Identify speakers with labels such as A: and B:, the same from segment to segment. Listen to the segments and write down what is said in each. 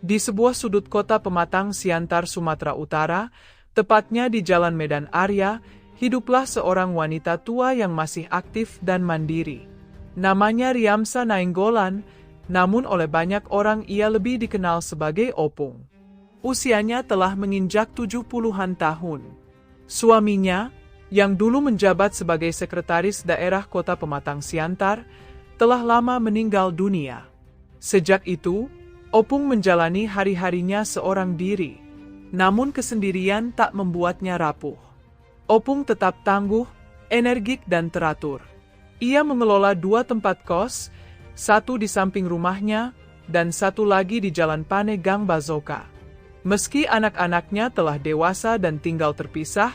A: Di sebuah sudut kota Pematang Siantar, Sumatera Utara, tepatnya di Jalan Medan Arya, hiduplah seorang wanita tua yang masih aktif dan mandiri. Namanya Riamsa Nainggolan, namun oleh banyak orang ia lebih dikenal sebagai Opung. Usianya telah menginjak 70-an tahun. Suaminya, yang dulu menjabat sebagai sekretaris daerah kota Pematang Siantar, telah lama meninggal dunia. Sejak itu, Opung menjalani hari-harinya seorang diri. Namun kesendirian tak membuatnya rapuh. Opung tetap tangguh, energik dan teratur. Ia mengelola 2 tempat kos, satu di samping rumahnya, dan satu lagi di Jalan Pane Gang Bazoka. Meski anak-anaknya telah dewasa dan tinggal terpisah,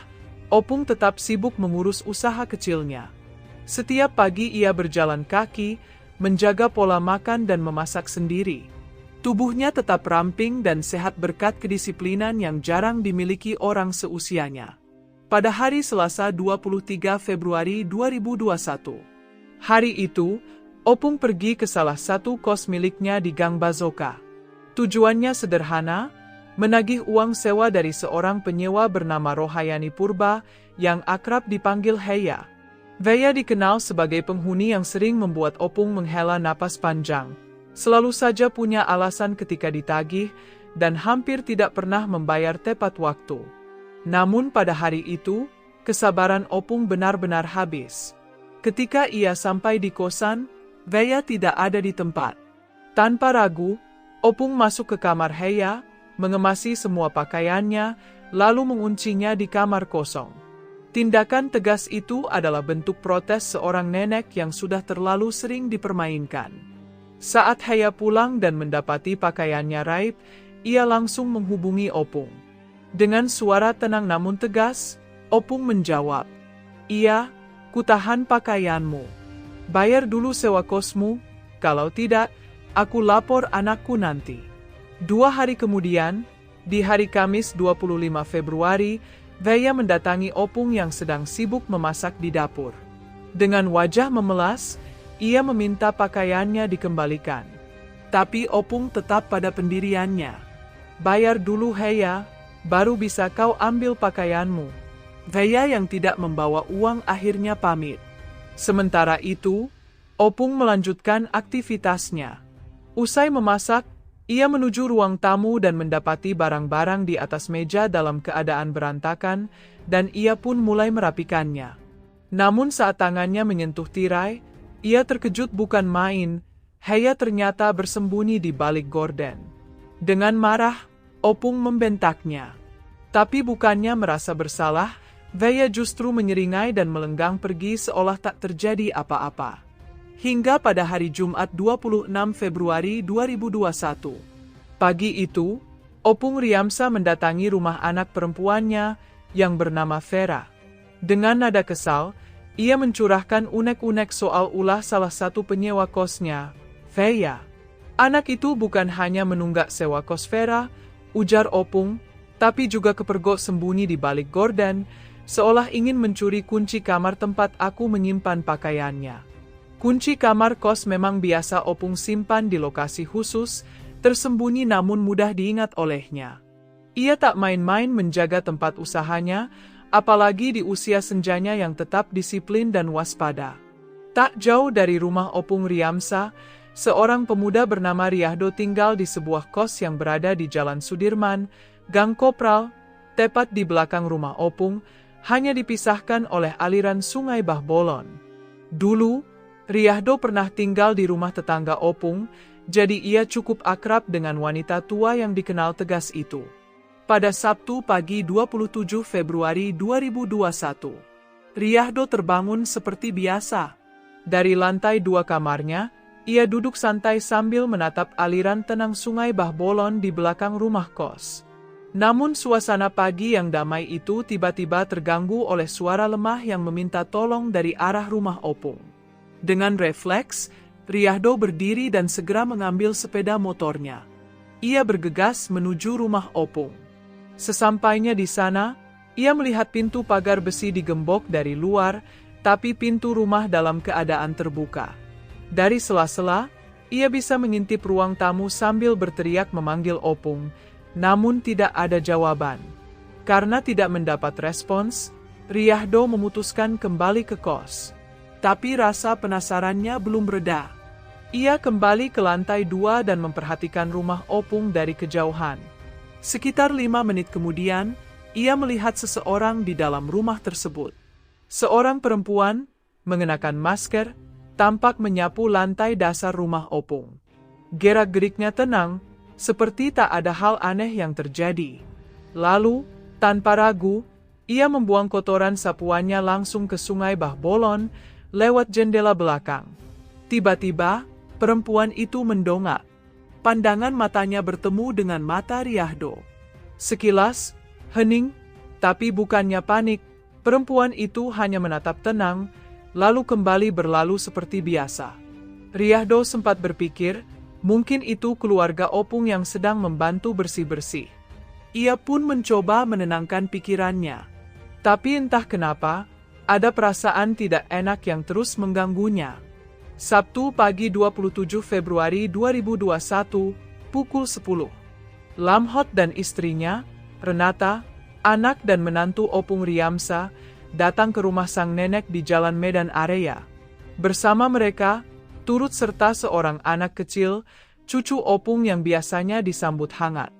A: Opung tetap sibuk mengurus usaha kecilnya. Setiap pagi ia berjalan kaki, menjaga pola makan dan memasak sendiri. Tubuhnya tetap ramping dan sehat berkat kedisiplinan yang jarang dimiliki orang seusianya. Pada hari Selasa 23 Februari 2021. Hari itu, Opung pergi ke salah satu kos miliknya di Gang Bazoka. Tujuannya sederhana, menagih uang sewa dari seorang penyewa bernama Rohayani Purba yang akrab dipanggil Heya. Heya dikenal sebagai penghuni yang sering membuat Opung menghela napas panjang. Selalu saja punya alasan ketika ditagih dan hampir tidak pernah membayar tepat waktu. Namun pada hari itu, kesabaran Opung benar-benar habis. Ketika ia sampai di kosan, Heya tidak ada di tempat. Tanpa ragu, Opung masuk ke kamar Heya, mengemasi semua pakaiannya, lalu menguncinya di kamar kosong. Tindakan tegas itu adalah bentuk protes seorang nenek yang sudah terlalu sering dipermainkan. Saat Heya pulang dan mendapati pakaiannya raib, ia langsung menghubungi Opung. Dengan suara tenang namun tegas, Opung menjawab, "Iya, kutahan pakaianmu. Bayar dulu sewa kosmu, kalau tidak, aku lapor anakku nanti." 2 hari kemudian, di hari Kamis 25 Februari, Heya mendatangi Opung yang sedang sibuk memasak di dapur. Dengan wajah memelas, ia meminta pakaiannya dikembalikan. Tapi Opung tetap pada pendiriannya. "Bayar dulu Heya, baru bisa kau ambil pakaianmu." Heya yang tidak membawa uang akhirnya pamit. Sementara itu, Opung melanjutkan aktivitasnya. Usai memasak, ia menuju ruang tamu dan mendapati barang-barang di atas meja dalam keadaan berantakan, dan ia pun mulai merapikannya. Namun saat tangannya menyentuh tirai, ia terkejut bukan main, Heya ternyata bersembunyi di balik gorden. Dengan marah, Opung membentaknya. Tapi bukannya merasa bersalah, Heya justru menyeringai dan melenggang pergi seolah tak terjadi apa-apa. Hingga pada hari Jumat 26 Februari 2021. Pagi itu, Opung Riamsa mendatangi rumah anak perempuannya yang bernama Vera. Dengan nada kesal, ia mencurahkan unek-unek soal ulah salah satu penyewa kosnya, Heya. Anak itu bukan hanya menunggak sewa kos Vera, ujar Opung, tapi juga kepergok sembunyi di balik gorden, seolah ingin mencuri kunci kamar tempat aku menyimpan pakaiannya. Kunci kamar kos memang biasa Opung simpan di lokasi khusus, tersembunyi namun mudah diingat olehnya. Ia tak main-main menjaga tempat usahanya, apalagi di usia senjanya yang tetap disiplin dan waspada. Tak jauh dari rumah Opung Riamsa, seorang pemuda bernama Riahdo tinggal di sebuah kos yang berada di Jalan Sudirman, Gang Kopral, tepat di belakang rumah Opung, hanya dipisahkan oleh aliran sungai Bahbolon. Dulu, Riahdo pernah tinggal di rumah tetangga Opung, jadi ia cukup akrab dengan wanita tua yang dikenal tegas itu. Pada Sabtu pagi 27 Februari 2021, Riahdo terbangun seperti biasa. Dari lantai 2 kamarnya, ia duduk santai sambil menatap aliran tenang sungai Bahbolon di belakang rumah kos. Namun suasana pagi yang damai itu tiba-tiba terganggu oleh suara lemah yang meminta tolong dari arah rumah Opung. Dengan refleks, Riahdo berdiri dan segera mengambil sepeda motornya. Ia bergegas menuju rumah Opung. Sesampainya di sana, ia melihat pintu pagar besi digembok dari luar, tapi pintu rumah dalam keadaan terbuka. Dari sela-sela, Ia bisa mengintip ruang tamu sambil berteriak memanggil Opung, namun tidak ada jawaban. Karena tidak mendapat respons, Riyahdo memutuskan kembali ke kos. Tapi rasa penasarannya belum reda. Ia kembali ke lantai 2 dan memperhatikan rumah Opung dari kejauhan. Sekitar 5 menit kemudian, ia melihat seseorang di dalam rumah tersebut. Seorang perempuan, mengenakan masker, tampak menyapu lantai dasar rumah Opung. Gerak-geriknya tenang, seperti tak ada hal aneh yang terjadi. Lalu, tanpa ragu, ia membuang kotoran sapuannya langsung ke sungai Bah Bolon lewat jendela belakang. Tiba-tiba, perempuan itu mendongak. Pandangan matanya bertemu dengan mata Riyahdo. Sekilas, hening, tapi bukannya panik, perempuan itu hanya menatap tenang, lalu kembali berlalu seperti biasa. Riyahdo sempat berpikir, mungkin itu keluarga Opung yang sedang membantu bersih-bersih. Ia pun mencoba menenangkan pikirannya. Tapi entah kenapa, ada perasaan tidak enak yang terus mengganggunya. Sabtu pagi 27 Februari 2021, pukul 10. Lamhot dan istrinya, Renata, anak dan menantu Opung Riamsa, datang ke rumah sang nenek di Jalan Medan Area. Bersama mereka, turut serta seorang anak kecil, cucu Opung yang biasanya disambut hangat.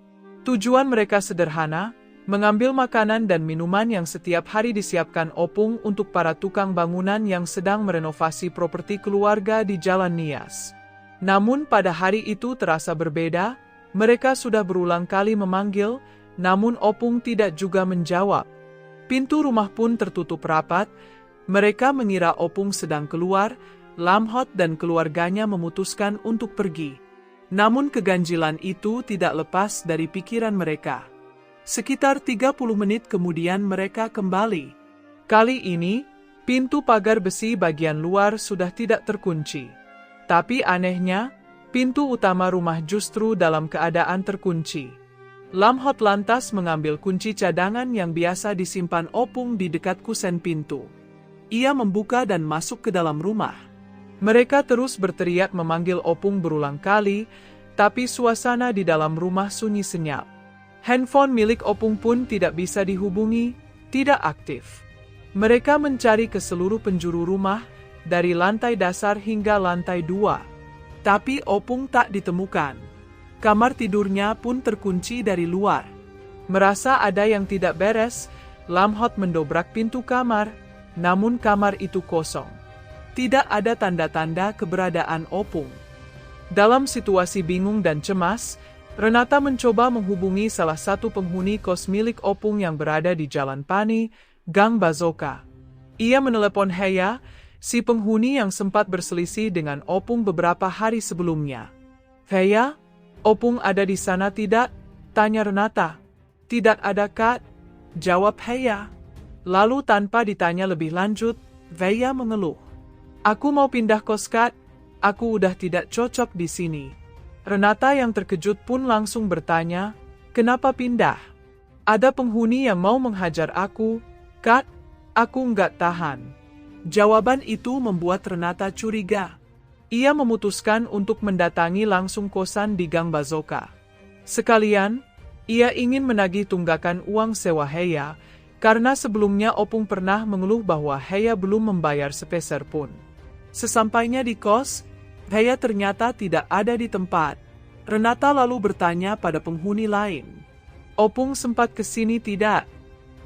A: Tujuan mereka sederhana, mengambil makanan dan minuman yang setiap hari disiapkan Opung untuk para tukang bangunan yang sedang merenovasi properti keluarga di Jalan Nias. Namun pada hari itu terasa berbeda, mereka sudah berulang kali memanggil, namun Opung tidak juga menjawab. Pintu rumah pun tertutup rapat, mereka mengira Opung sedang keluar, Lamhot dan keluarganya memutuskan untuk pergi. Namun keganjilan itu tidak lepas dari pikiran mereka. Sekitar 30 menit kemudian mereka kembali. Kali ini, pintu pagar besi bagian luar sudah tidak terkunci. Tapi anehnya, pintu utama rumah justru dalam keadaan terkunci. Lamhot lantas mengambil kunci cadangan yang biasa disimpan Opung di dekat kusen pintu. Ia membuka dan masuk ke dalam rumah. Mereka terus berteriak memanggil Opung berulang kali, tapi suasana di dalam rumah sunyi senyap. Handphone milik Opung pun tidak bisa dihubungi, tidak aktif. Mereka mencari ke seluruh penjuru rumah, dari lantai dasar hingga lantai 2. Tapi Opung tak ditemukan. Kamar tidurnya pun terkunci dari luar. Merasa ada yang tidak beres, Lamhot mendobrak pintu kamar, namun kamar itu kosong. Tidak ada tanda-tanda keberadaan Opung. Dalam situasi bingung dan cemas, Renata mencoba menghubungi salah satu penghuni kos milik Opung yang berada di Jalan Pani, Gang Bazoka. Ia menelepon Heya, si penghuni yang sempat berselisih dengan Opung beberapa hari sebelumnya. "Heya, Opung ada di sana tidak?" tanya Renata. "Tidak ada, Kak," jawab Heya. Lalu tanpa ditanya lebih lanjut, Heya mengeluh. "Aku mau pindah kos, Kak. Aku udah tidak cocok di sini." Renata yang terkejut pun langsung bertanya, "Kenapa pindah?" "Ada penghuni yang mau menghajar aku, Kak. Aku nggak tahan." Jawaban itu membuat Renata curiga. Ia memutuskan untuk mendatangi langsung kosan di Gang Bazoka. Sekalian, ia ingin menagih tunggakan uang sewa Heya, karena sebelumnya Opung pernah mengeluh bahwa Heya belum membayar sepeser pun. Sesampainya di kos, Heya ternyata tidak ada di tempat. Renata lalu bertanya pada penghuni lain. "Opung sempat ke sini tidak?"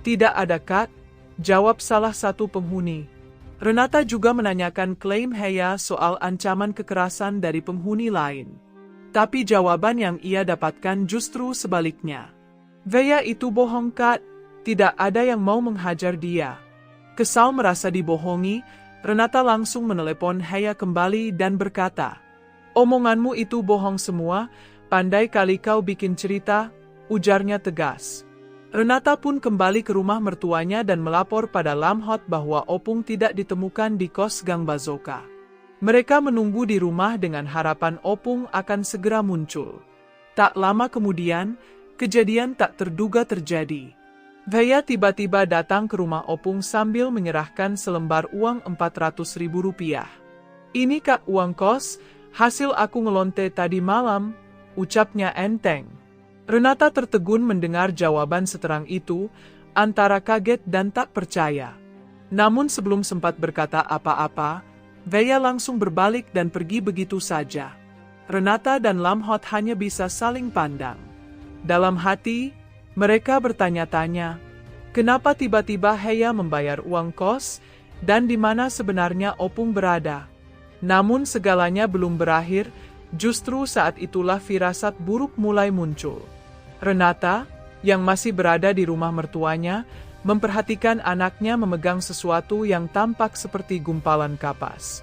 A: "Tidak ada, Kak," jawab salah satu penghuni. Renata juga menanyakan klaim Heya soal ancaman kekerasan dari penghuni lain. Tapi jawaban yang ia dapatkan justru sebaliknya. "Heya itu bohong, Kak. Tidak ada yang mau menghajar dia." Kesal merasa dibohongi, Renata langsung menelepon Heya kembali dan berkata, "Omonganmu itu bohong semua, pandai kali kau bikin cerita," ujarnya tegas. Renata pun kembali ke rumah mertuanya dan melapor pada Lamhot bahwa Opung tidak ditemukan di kos Gang Bazoka. Mereka menunggu di rumah dengan harapan Opung akan segera muncul. Tak lama kemudian, kejadian tak terduga terjadi. Heya tiba-tiba datang ke rumah Opung sambil menyerahkan selembar uang Rp400.000. "Ini, Kak, uang kos, Hasil aku ngelonte tadi malam, ucapnya enteng. Renata tertegun mendengar jawaban seterang itu, antara kaget dan tak percaya. Namun sebelum sempat berkata apa-apa, Veya langsung berbalik dan pergi begitu saja. Renata dan Lamhot hanya bisa saling pandang. Dalam hati, mereka bertanya-tanya, kenapa tiba-tiba Heya membayar uang kos, dan di mana sebenarnya Opung berada. Namun segalanya belum berakhir, justru saat itulah firasat buruk mulai muncul. Renata, yang masih berada di rumah mertuanya, memperhatikan anaknya memegang sesuatu yang tampak seperti gumpalan kapas.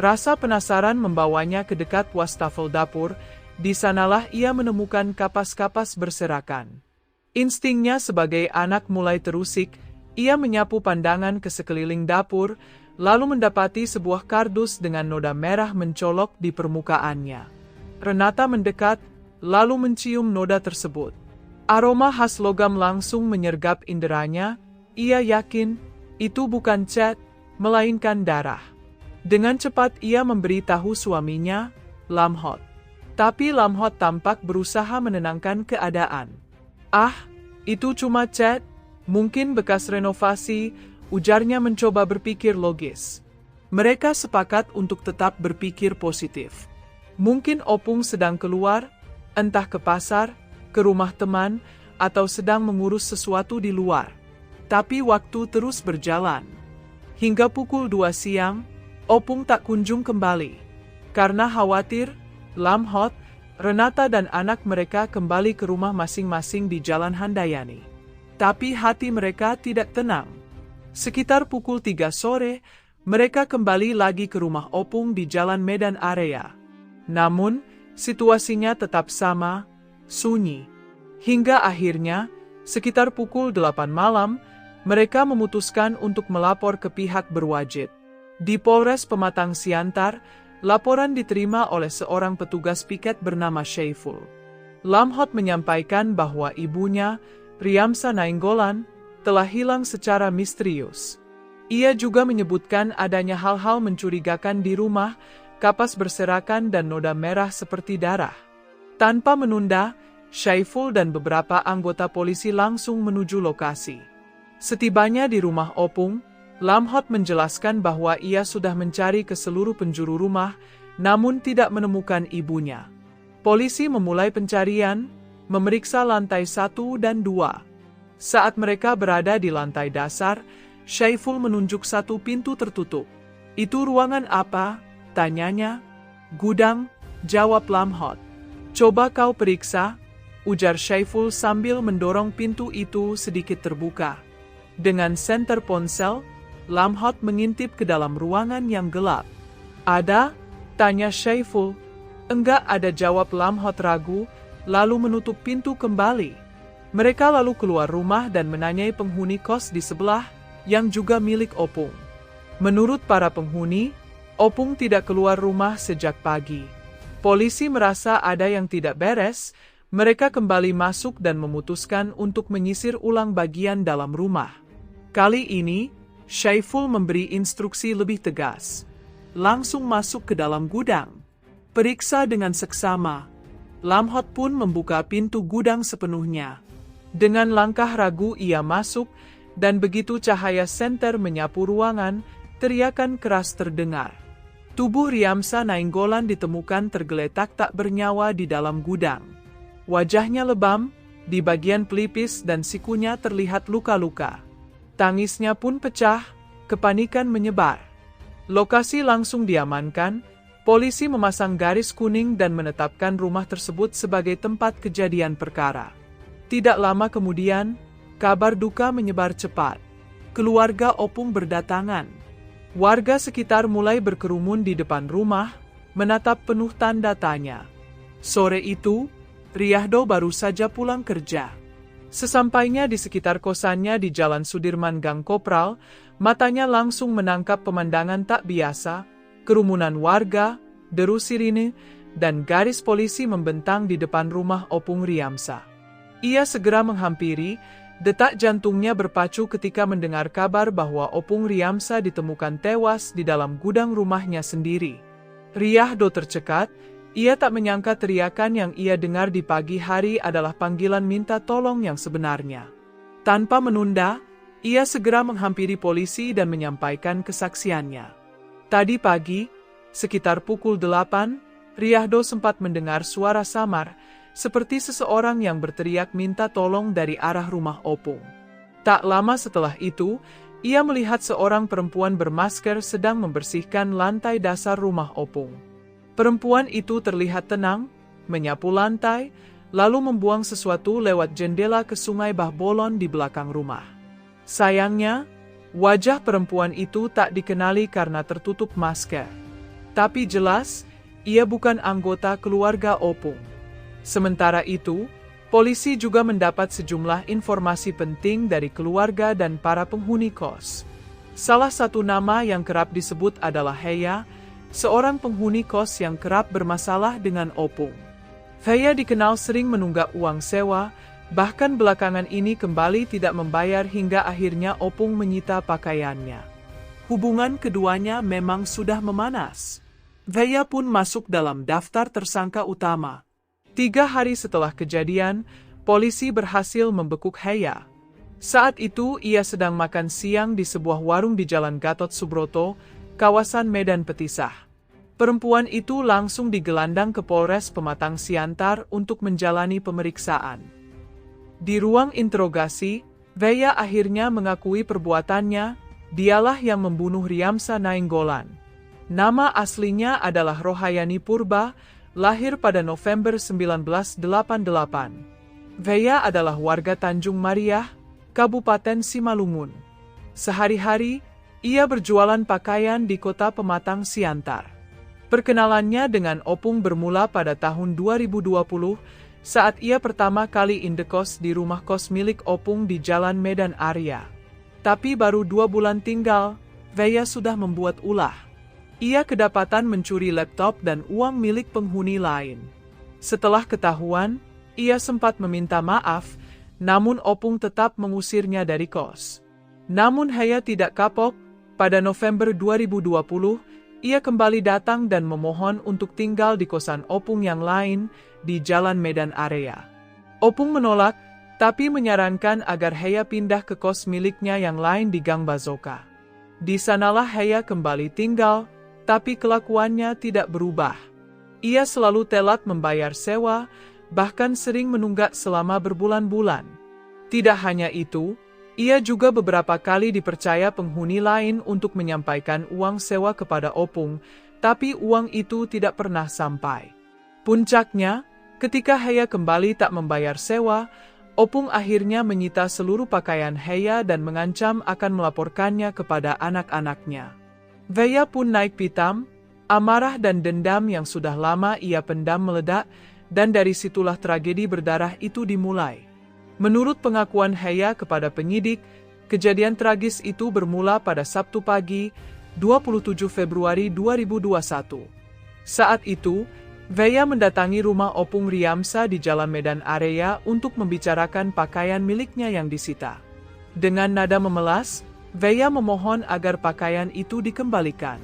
A: Rasa penasaran membawanya ke dekat wastafel dapur, di sanalah ia menemukan kapas-kapas berserakan. Instingnya sebagai anak mulai terusik, ia menyapu pandangan ke sekeliling dapur, lalu mendapati sebuah kardus dengan noda merah mencolok di permukaannya. Renata mendekat, lalu mencium noda tersebut. Aroma khas logam langsung menyergap inderanya, ia yakin itu bukan cat, melainkan darah. Dengan cepat ia memberitahu suaminya, Lamhot. Tapi Lamhot tampak berusaha menenangkan keadaan. Ah, itu cuma cat, mungkin bekas renovasi, ujarnya mencoba berpikir logis. Mereka sepakat untuk tetap berpikir positif. Mungkin Opung sedang keluar, entah ke pasar, ke rumah teman, atau sedang mengurus sesuatu di luar. Tapi waktu terus berjalan. Hingga pukul 2 siang, Opung tak kunjung kembali. Karena khawatir, Lamhot, Renata dan anak mereka kembali ke rumah masing-masing di Jalan Handayani. Tapi hati mereka tidak tenang. Sekitar pukul 3 sore, mereka kembali lagi ke rumah Opung di Jalan Medan Area. Namun, situasinya tetap sama, sunyi. Hingga akhirnya, sekitar pukul 8 malam, mereka memutuskan untuk melapor ke pihak berwajib. Di Polres Pematang Siantar, laporan diterima oleh seorang petugas piket bernama Syaiful. Lamhot menyampaikan bahwa ibunya, Riamsa Nainggolan, telah hilang secara misterius. Ia juga menyebutkan adanya hal-hal mencurigakan di rumah, kapas berserakan dan noda merah seperti darah. Tanpa menunda, Syaiful dan beberapa anggota polisi langsung menuju lokasi. Setibanya di rumah Opung, Lamhot menjelaskan bahwa ia sudah mencari ke seluruh penjuru rumah, namun tidak menemukan ibunya. Polisi memulai pencarian, memeriksa lantai 1 dan 2. Saat mereka berada di lantai dasar, Syaiful menunjuk satu pintu tertutup. Itu ruangan apa? Tanyanya. Gudang, jawab Lamhot. Coba kau periksa, ujar Syaiful sambil mendorong pintu itu sedikit terbuka. Dengan senter ponsel, Lamhot mengintip ke dalam ruangan yang gelap. Ada? Tanya Syaiful. Enggak ada, jawab Lamhot ragu, lalu menutup pintu kembali. Mereka lalu keluar rumah dan menanyai penghuni kos di sebelah, yang juga milik Opung. Menurut para penghuni, Opung tidak keluar rumah sejak pagi. Polisi merasa ada yang tidak beres, mereka kembali masuk dan memutuskan untuk menyisir ulang bagian dalam rumah. Kali ini, Syaiful memberi instruksi lebih tegas. Langsung masuk ke dalam gudang. Periksa dengan seksama. Lamhot pun membuka pintu gudang sepenuhnya. Dengan langkah ragu ia masuk, dan begitu cahaya senter menyapu ruangan, teriakan keras terdengar. Tubuh Riamsa Nainggolan ditemukan tergeletak tak bernyawa di dalam gudang. Wajahnya lebam, di bagian pelipis dan sikunya terlihat luka-luka. Tangisnya pun pecah, kepanikan menyebar. Lokasi langsung diamankan, polisi memasang garis kuning dan menetapkan rumah tersebut sebagai tempat kejadian perkara. Tidak lama kemudian, kabar duka menyebar cepat. Keluarga Opung berdatangan. Warga sekitar mulai berkerumun di depan rumah, menatap penuh tanda tanya. Sore itu, Riyahdo baru saja pulang kerja. Sesampainya di sekitar kosannya di Jalan Sudirman Gang Kopral, matanya langsung menangkap pemandangan tak biasa, kerumunan warga, deru sirine, dan garis polisi membentang di depan rumah Opung Riamsa. Ia segera menghampiri, detak jantungnya berpacu ketika mendengar kabar bahwa Opung Riamsa ditemukan tewas di dalam gudang rumahnya sendiri. Riah-do tercekat, ia tak menyangka teriakan yang ia dengar di pagi hari adalah panggilan minta tolong yang sebenarnya. Tanpa menunda, ia segera menghampiri polisi dan menyampaikan kesaksiannya. Tadi pagi, sekitar pukul 8, Riah-do sempat mendengar suara samar, seperti seseorang yang berteriak minta tolong dari arah rumah Opung. Tak lama setelah itu, ia melihat seorang perempuan bermasker sedang membersihkan lantai dasar rumah Opung. Perempuan itu terlihat tenang, menyapu lantai, lalu membuang sesuatu lewat jendela ke sungai Bahbolon di belakang rumah. Sayangnya, wajah perempuan itu tak dikenali karena tertutup masker. Tapi jelas, ia bukan anggota keluarga Opung. Sementara itu, polisi juga mendapat sejumlah informasi penting dari keluarga dan para penghuni kos. Salah satu nama yang kerap disebut adalah Heya, seorang penghuni kos yang kerap bermasalah dengan Opung. Heya dikenal sering menunggak uang sewa, bahkan belakangan ini kembali tidak membayar hingga akhirnya Opung menyita pakaiannya. Hubungan keduanya memang sudah memanas. Heya pun masuk dalam daftar tersangka utama. 3 hari setelah kejadian, polisi berhasil membekuk Heya. Saat itu ia sedang makan siang di sebuah warung di Jalan Gatot Subroto, kawasan Medan Petisah. Perempuan itu langsung digelandang ke Polres Pematang Siantar untuk menjalani pemeriksaan. Di ruang interogasi, Heya akhirnya mengakui perbuatannya, dialah yang membunuh Riamsa Nainggolan. Nama aslinya adalah Rohayani Purba, lahir pada November 1988. Heya adalah warga Tanjung Mariah, Kabupaten Simalungun. Sehari-hari, ia berjualan pakaian di kota Pematang Siantar. Perkenalannya dengan Opung bermula pada tahun 2020 saat ia pertama kali indekos di rumah kos milik Opung di Jalan Medan Arya. Tapi baru 2 bulan tinggal, Heya sudah membuat ulah. Ia kedapatan mencuri laptop dan uang milik penghuni lain. Setelah ketahuan, ia sempat meminta maaf, namun Opung tetap mengusirnya dari kos. Namun Heya tidak kapok. Pada November 2020, ia kembali datang dan memohon untuk tinggal di kosan Opung yang lain di Jalan Medan Area. Opung menolak, tapi menyarankan agar Heya pindah ke kos miliknya yang lain di Gang Bazoka. Di sanalah Heya kembali tinggal, tapi kelakuannya tidak berubah. Ia selalu telat membayar sewa, bahkan sering menunggak selama berbulan-bulan. Tidak hanya itu, ia juga beberapa kali dipercaya penghuni lain untuk menyampaikan uang sewa kepada Opung, tapi uang itu tidak pernah sampai. Puncaknya, ketika Heya kembali tak membayar sewa, Opung akhirnya menyita seluruh pakaian Heya dan mengancam akan melaporkannya kepada anak-anaknya. Heya pun naik pitam, amarah dan dendam yang sudah lama ia pendam meledak, dan dari situlah tragedi berdarah itu dimulai. Menurut pengakuan Heya kepada penyidik, kejadian tragis itu bermula pada Sabtu pagi, 27 Februari 2021. Saat itu, Heya mendatangi rumah Opung Riamsa di Jalan Medan Area untuk membicarakan pakaian miliknya yang disita. Dengan nada memelas, Heya memohon agar pakaian itu dikembalikan.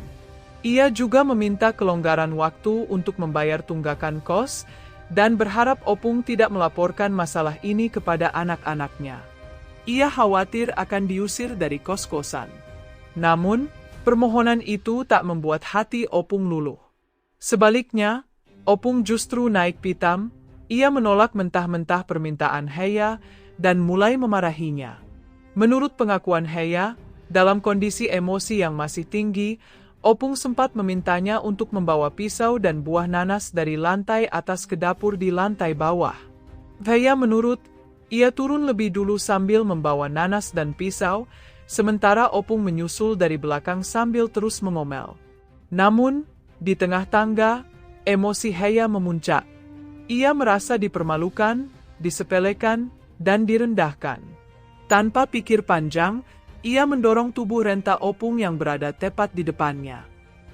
A: Ia juga meminta kelonggaran waktu untuk membayar tunggakan kos, dan berharap Opung tidak melaporkan masalah ini kepada anak-anaknya. Ia khawatir akan diusir dari kos-kosan. Namun, permohonan itu tak membuat hati Opung luluh. Sebaliknya, Opung justru naik pitam, ia menolak mentah-mentah permintaan Heya dan mulai memarahinya. Menurut pengakuan Heya, dalam kondisi emosi yang masih tinggi, Opung sempat memintanya untuk membawa pisau dan buah nanas dari lantai atas ke dapur di lantai bawah. Heya menurut, ia turun lebih dulu sambil membawa nanas dan pisau, sementara Opung menyusul dari belakang sambil terus mengomel. Namun, di tengah tangga, emosi Heya memuncak. Ia merasa dipermalukan, disepelekan, dan direndahkan. Tanpa pikir panjang, ia mendorong tubuh renta Opung yang berada tepat di depannya.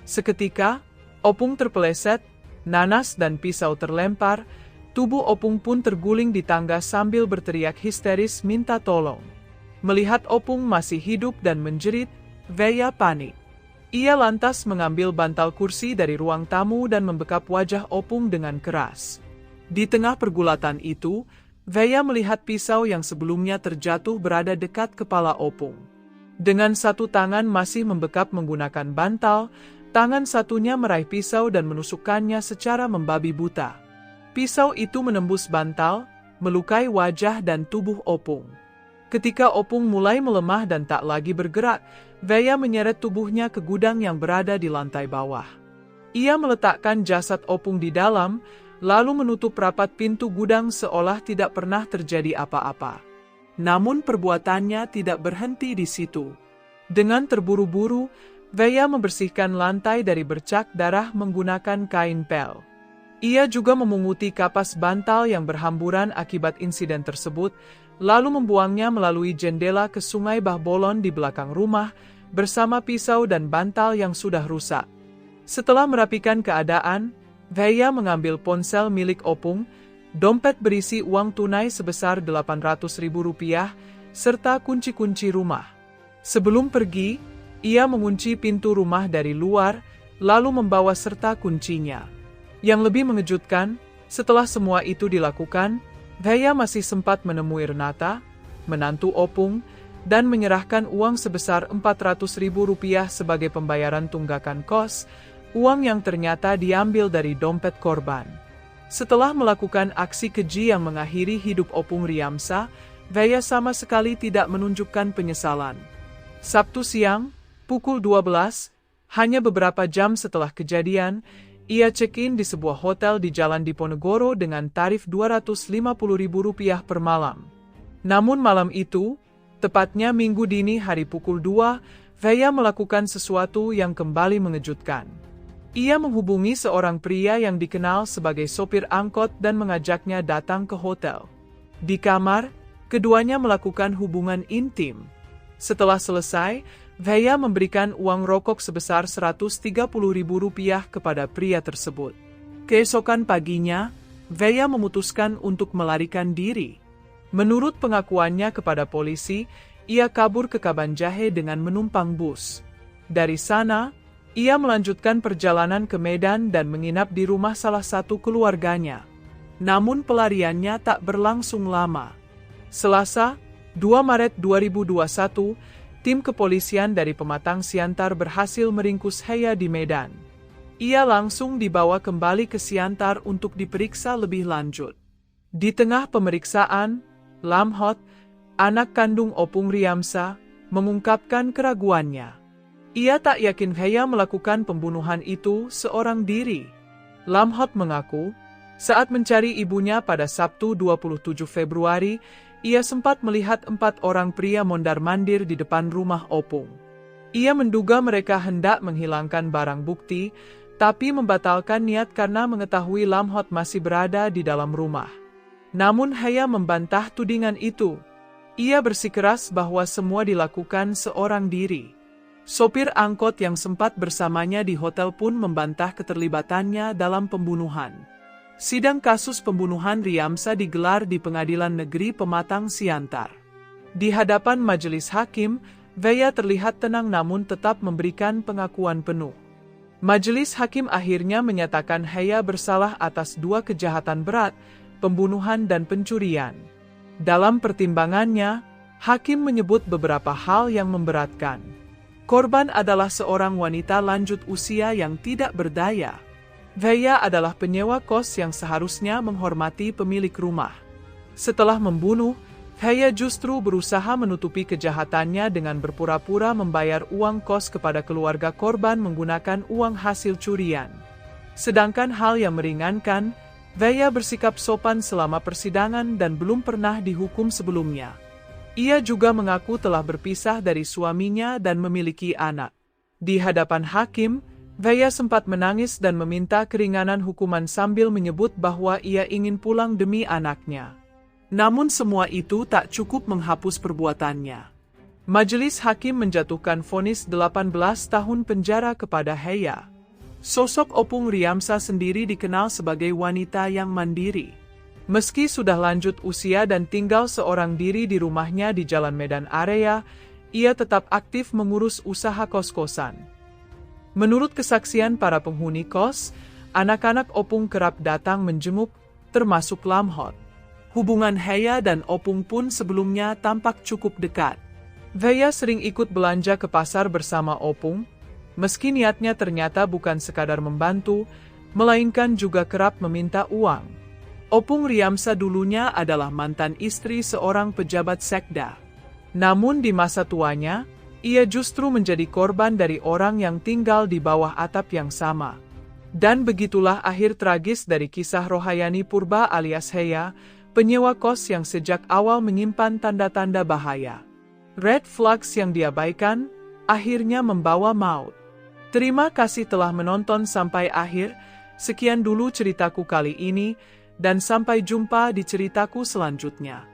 A: Seketika, Opung terpeleset, nanas dan pisau terlempar, tubuh Opung pun terguling di tangga sambil berteriak histeris minta tolong. Melihat Opung masih hidup dan menjerit, Heya panik. Ia lantas mengambil bantal kursi dari ruang tamu dan membekap wajah Opung dengan keras. Di tengah pergulatan itu, Veya melihat pisau yang sebelumnya terjatuh berada dekat kepala Opung. Dengan satu tangan masih membekap menggunakan bantal, tangan satunya meraih pisau dan menusukkannya secara membabi buta. Pisau itu menembus bantal, melukai wajah dan tubuh Opung. Ketika Opung mulai melemah dan tak lagi bergerak, Veya menyeret tubuhnya ke gudang yang berada di lantai bawah. Ia meletakkan jasad Opung di dalam, lalu menutup rapat pintu gudang seolah tidak pernah terjadi apa-apa. Namun perbuatannya tidak berhenti di situ. Dengan terburu-buru, Veya membersihkan lantai dari bercak darah menggunakan kain pel. Ia juga memunguti kapas bantal yang berhamburan akibat insiden tersebut, lalu membuangnya melalui jendela ke Sungai Bahbolon di belakang rumah, bersama pisau dan bantal yang sudah rusak. Setelah merapikan keadaan, Veya mengambil ponsel milik Opung, dompet berisi uang tunai sebesar Rp800.000, serta kunci-kunci rumah. Sebelum pergi, ia mengunci pintu rumah dari luar, lalu membawa serta kuncinya. Yang lebih mengejutkan, setelah semua itu dilakukan, Veya masih sempat menemui Renata, menantu Opung, dan menyerahkan uang sebesar Rp400.000 sebagai pembayaran tunggakan kos, uang yang ternyata diambil dari dompet korban. Setelah melakukan aksi keji yang mengakhiri hidup Opung Riamsa, Veya sama sekali tidak menunjukkan penyesalan. Sabtu siang, pukul 12, hanya beberapa jam setelah kejadian, ia check-in di sebuah hotel di Jalan Diponegoro dengan tarif Rp250.000 per malam. Namun malam itu, tepatnya Minggu dini hari pukul 2, Veya melakukan sesuatu yang kembali mengejutkan. Ia menghubungi seorang pria yang dikenal sebagai sopir angkot dan mengajaknya datang ke hotel. Di kamar, keduanya melakukan hubungan intim. Setelah selesai, Veya memberikan uang rokok sebesar Rp130.000 kepada pria tersebut. Keesokan paginya, Veya memutuskan untuk melarikan diri. Menurut pengakuannya kepada polisi, ia kabur ke Kabanjahe dengan menumpang bus. Dari sana, ia melanjutkan perjalanan ke Medan dan menginap di rumah salah satu keluarganya. Namun pelariannya tak berlangsung lama. Selasa, 2 Maret 2021, tim kepolisian dari Pematang Siantar berhasil meringkus Heya di Medan. Ia langsung dibawa kembali ke Siantar untuk diperiksa lebih lanjut. Di tengah pemeriksaan, Lamhot, anak kandung Opung Riamsa, mengungkapkan keraguannya. Ia tak yakin Heya melakukan pembunuhan itu seorang diri. Lamhot mengaku, saat mencari ibunya pada Sabtu 27 Februari, ia sempat melihat 4 orang pria mondar-mandir di depan rumah Opung. Ia menduga mereka hendak menghilangkan barang bukti, tapi membatalkan niat karena mengetahui Lamhot masih berada di dalam rumah. Namun Heya membantah tudingan itu. Ia bersikeras bahwa semua dilakukan seorang diri. Sopir angkot yang sempat bersamanya di hotel pun membantah keterlibatannya dalam pembunuhan. Sidang kasus pembunuhan Riamsa digelar di Pengadilan Negeri Pematang Siantar. Di hadapan majelis hakim, Veya terlihat tenang namun tetap memberikan pengakuan penuh. Majelis hakim akhirnya menyatakan Heya bersalah atas 2 kejahatan berat, pembunuhan dan pencurian. Dalam pertimbangannya, hakim menyebut beberapa hal yang memberatkan. Korban adalah seorang wanita lanjut usia yang tidak berdaya. Veya adalah penyewa kos yang seharusnya menghormati pemilik rumah. Setelah membunuh, Heya justru berusaha menutupi kejahatannya dengan berpura-pura membayar uang kos kepada keluarga korban menggunakan uang hasil curian. Sedangkan hal yang meringankan, Veya bersikap sopan selama persidangan dan belum pernah dihukum sebelumnya. Ia juga mengaku telah berpisah dari suaminya dan memiliki anak. Di hadapan hakim, Veya sempat menangis dan meminta keringanan hukuman sambil menyebut bahwa ia ingin pulang demi anaknya. Namun semua itu tak cukup menghapus perbuatannya. Majelis hakim menjatuhkan vonis 18 tahun penjara kepada Heya. Sosok Opung Riamsa sendiri dikenal sebagai wanita yang mandiri. Meski sudah lanjut usia dan tinggal seorang diri di rumahnya di Jalan Medan Area, ia tetap aktif mengurus usaha kos-kosan. Menurut kesaksian para penghuni kos, anak-anak Opung kerap datang menjenguk, termasuk Lam Hot. Hubungan Heya dan Opung pun sebelumnya tampak cukup dekat. Heya sering ikut belanja ke pasar bersama Opung, meski niatnya ternyata bukan sekadar membantu, melainkan juga kerap meminta uang. Opung Riamsa dulunya adalah mantan istri seorang pejabat sekda. Namun di masa tuanya, ia justru menjadi korban dari orang yang tinggal di bawah atap yang sama. Dan begitulah akhir tragis dari kisah Rohayani Purba alias Heya, penyewa kos yang sejak awal menyimpan tanda-tanda bahaya. Red flags yang diabaikan, akhirnya membawa maut. Terima kasih telah menonton sampai akhir, sekian dulu ceritaku kali ini, dan sampai jumpa di ceritaku selanjutnya.